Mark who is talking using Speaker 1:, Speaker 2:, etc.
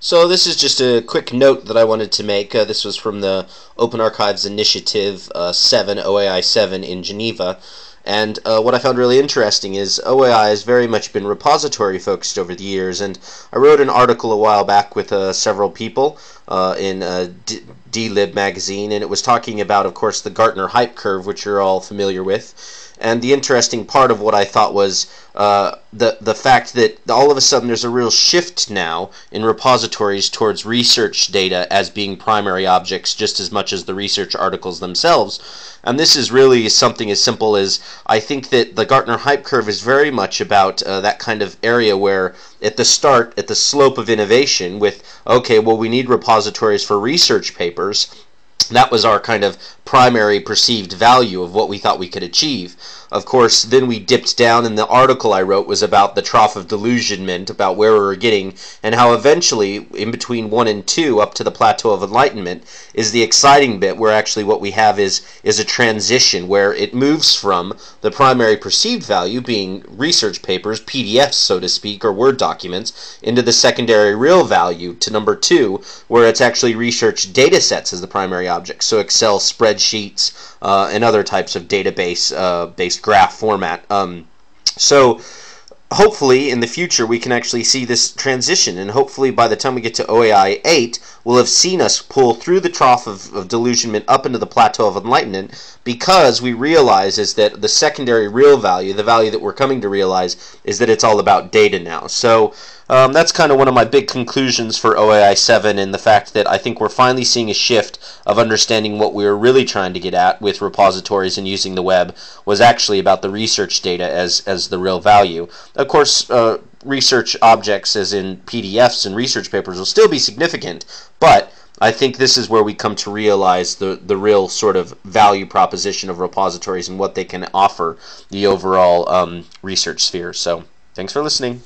Speaker 1: So this is just a quick note that I wanted to make. This was from the Open Archives Initiative 7, OAI 7 in Geneva. And what I found really interesting is OAI has very much been repository focused over the years, and I wrote an article a while back with several people in DLib magazine, and it was talking about, of course, the Gartner hype curve, which you're all familiar with. And the interesting part of what I thought was the fact that all of a sudden there's a real shift now in repositories towards research data as being primary objects just as much as the research articles themselves. And this is really something as simple as I think that the Gartner hype curve is very much about that kind of area where at the start, at the slope of innovation with, okay, well, we need repositories for research papers. That was our kind of primary perceived value of what we thought we could achieve. Of course, then we dipped down, and the article I wrote was about the trough of delusionment, about where we were getting, and how eventually, in between 1 and 2, up to the plateau of enlightenment, is the exciting bit where actually what we have is a transition where it moves from the primary perceived value, being research papers, PDFs, so to speak, or Word documents, into the secondary real value to number 2, where it's actually research data sets as the primary object. So Excel spreadsheets and other types of database-based graph format. So hopefully in the future we can actually see this transition, and hopefully by the time we get to OAI 8 we'll have seen us pull through the trough of delusionment up into the plateau of enlightenment, because we realize is that the secondary real value, the value that we're coming to realize, is that it's all about data now. So that's kind of one of my big conclusions for OAI 7, and the fact that I think we're finally seeing a shift of understanding what we were really trying to get at with repositories and using the web was actually about the research data as the real value. Of course, research objects as in PDFs and research papers will still be significant, but I think this is where we come to realize the real sort of value proposition of repositories and what they can offer the overall research sphere. So thanks for listening.